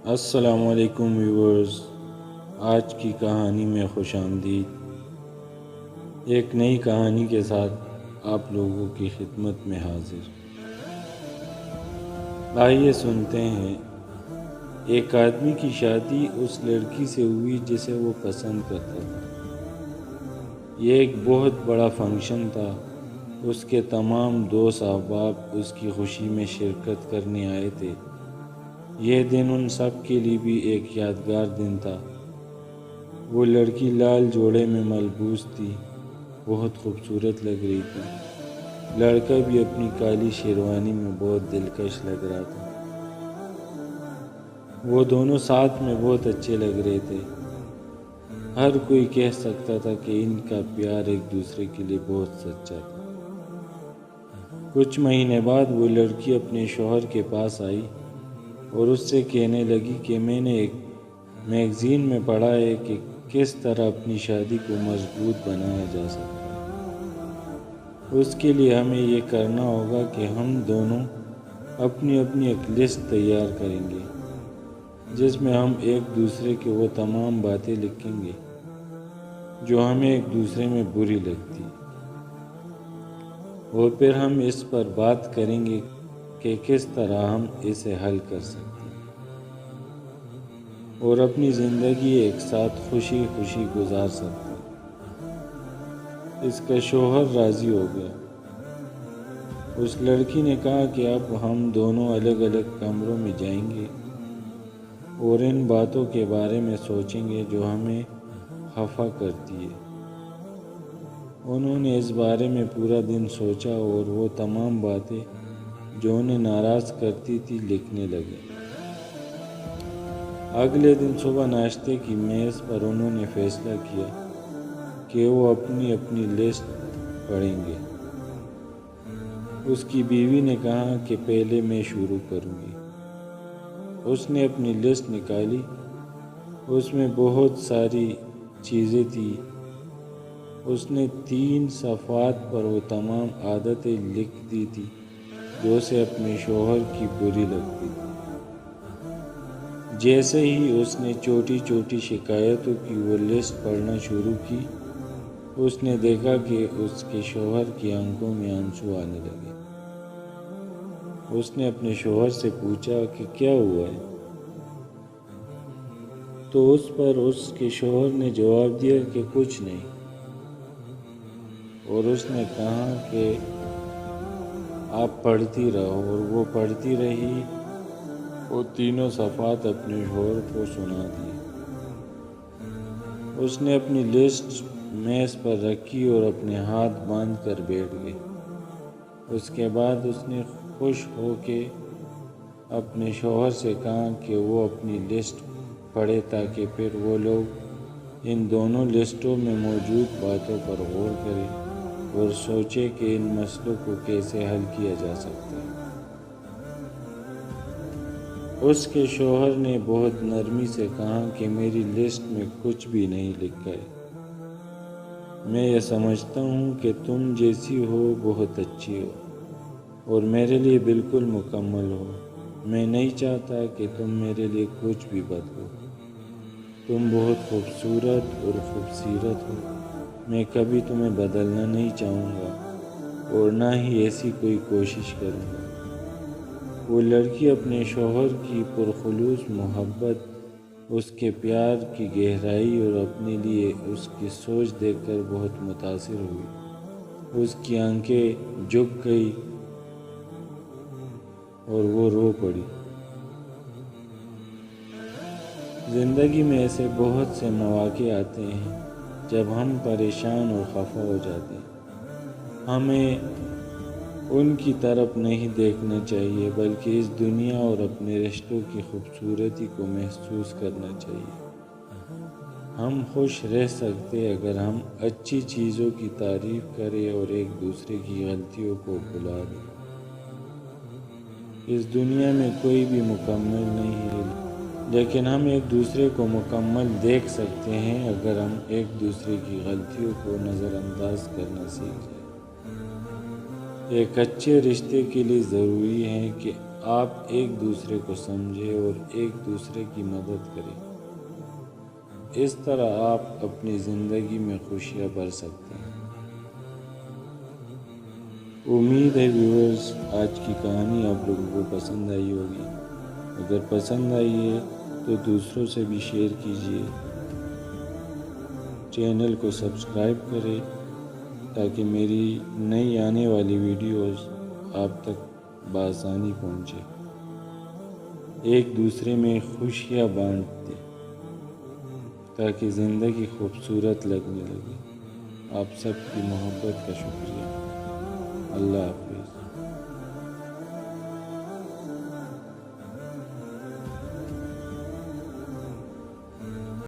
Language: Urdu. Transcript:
السلام علیکم ویورز، آج کی کہانی میں خوش آمدید۔ ایک نئی کہانی کے ساتھ آپ لوگوں کی خدمت میں حاضر۔ آئیے سنتے ہیں۔ ایک آدمی کی شادی اس لڑکی سے ہوئی جسے وہ پسند کرتا تھا۔ یہ ایک بہت بڑا فنکشن تھا۔ اس کے تمام دوست احباب اس کی خوشی میں شرکت کرنے آئے تھے۔ یہ دن ان سب کے لیے بھی ایک یادگار دن تھا۔ وہ لڑکی لال جوڑے میں ملبوس تھی، بہت خوبصورت لگ رہی تھی۔ لڑکا بھی اپنی کالی شیروانی میں بہت دلکش لگ رہا تھا۔ وہ دونوں ساتھ میں بہت اچھے لگ رہے تھے۔ ہر کوئی کہہ سکتا تھا کہ ان کا پیار ایک دوسرے کے لیے بہت سچا تھا۔ کچھ مہینے بعد وہ لڑکی اپنے شوہر کے پاس آئی اور اس سے کہنے لگی کہ میں نے ایک میگزین میں پڑھا ہے کہ کس طرح اپنی شادی کو مضبوط بنایا جا سکتا ہے۔ اس کے لیے ہمیں یہ کرنا ہوگا کہ ہم دونوں اپنی ایک لسٹ تیار کریں گے جس میں ہم ایک دوسرے کے وہ تمام باتیں لکھیں گے جو ہمیں ایک دوسرے میں بری لگتی، اور پھر ہم اس پر بات کریں گے کہ کس طرح ہم اسے حل کر سکتے ہیں اور اپنی زندگی ایک ساتھ خوشی گزار سکتے ہیں۔ اس کا شوہر راضی ہو گیا۔ اس لڑکی نے کہا کہ اب ہم دونوں الگ الگ کمروں میں جائیں گے اور ان باتوں کے بارے میں سوچیں گے جو ہمیں خفا کرتی ہے۔ انہوں نے اس بارے میں پورا دن سوچا اور وہ تمام باتیں جو انہیں ناراض کرتی تھی لکھنے لگے۔ اگلے دن صبح ناشتے کی میز پر انہوں نے فیصلہ کیا کہ وہ اپنی لسٹ پڑھیں گے۔ اس کی بیوی نے کہا کہ پہلے میں شروع کروں گی۔ اس نے اپنی لسٹ نکالی۔ اس میں بہت ساری چیزیں تھیں۔ اس نے 3 صفحات پر وہ تمام عادتیں لکھ دی تھی جو اسے اپنے شوہر کی بری لگتی تھی۔ جیسے ہی اس نے چھوٹی شکایتوں کی وہ لسٹ پڑھنا شروع کی، اس نے دیکھا کہ اس کے شوہر کی آنکھوں میں آنسو آنے لگے۔ اس نے اپنے شوہر سے پوچھا کہ کیا ہوا ہے؟ تو اس پر اس کے شوہر نے جواب دیا کہ کچھ نہیں، اور اس نے کہا کہ آپ پڑھتی رہو، اور وہ پڑھتی رہی۔ وہ 3 صفحات اپنے شوہر کو سنا دی۔ اس نے اپنی لسٹ میز پر رکھی اور اپنے ہاتھ باندھ کر بیٹھ گئی۔ اس کے بعد اس نے خوش ہو کے اپنے شوہر سے کہا کہ وہ اپنی لسٹ پڑھے تاکہ پھر وہ لوگ ان دونوں لسٹوں میں موجود باتوں پر غور کریں اور سوچیں کہ ان مسئلوں کو کیسے حل کیا جا سکتا ہے۔ اس کے شوہر نے بہت نرمی سے کہا کہ میری لسٹ میں کچھ بھی نہیں لکھا ہے۔ میں یہ سمجھتا ہوں کہ تم جیسی ہو بہت اچھی ہو اور میرے لیے بالکل مکمل ہو۔ میں نہیں چاہتا کہ تم میرے لیے کچھ بھی بدلو۔ تم بہت خوبصورت اور خوبصیرت ہو۔ میں کبھی تمہیں بدلنا نہیں چاہوں گا اور نہ ہی ایسی کوئی کوشش کروں گا۔ وہ لڑکی اپنے شوہر کی پرخلوص محبت، اس کے پیار کی گہرائی اور اپنے لیے اس کی سوچ دیکھ کر بہت متاثر ہوئی۔ اس کی آنکھیں جھک گئی اور وہ رو پڑی۔ زندگی میں ایسے بہت سے مواقع آتے ہیں جب ہم پریشان اور خفا ہو جاتے ہیں۔ ہمیں ان کی طرف نہیں دیکھنا چاہیے بلکہ اس دنیا اور اپنے رشتوں کی خوبصورتی کو محسوس کرنا چاہیے۔ ہم خوش رہ سکتے اگر ہم اچھی چیزوں کی تعریف کریں اور ایک دوسرے کی غلطیوں کو بھلا دیں۔ اس دنیا میں کوئی بھی مکمل نہیں ہے، لیکن ہم ایک دوسرے کو مکمل دیکھ سکتے ہیں اگر ہم ایک دوسرے کی غلطیوں کو نظر انداز کرنا سیکھ جائیں۔ ایک اچھے رشتے کے لیے ضروری ہے کہ آپ ایک دوسرے کو سمجھیں اور ایک دوسرے کی مدد کریں۔ اس طرح آپ اپنی زندگی میں خوشیاں بھر سکتے ہیں۔ امید ہے ویورز آج کی کہانی آپ لوگوں کو پسند آئی ہوگی۔ اگر پسند آئی ہے تو دوسروں سے بھی شیئر کیجیے، چینل کو سبسکرائب کریں تاکہ میری نئی آنے والی ویڈیوز آپ تک بآسانی پہنچے۔ ایک دوسرے میں خوشیاں بانٹ دیں تاکہ زندگی خوبصورت لگنے لگے۔ آپ سب کی محبت کا شکریہ۔ اللہ حافظ۔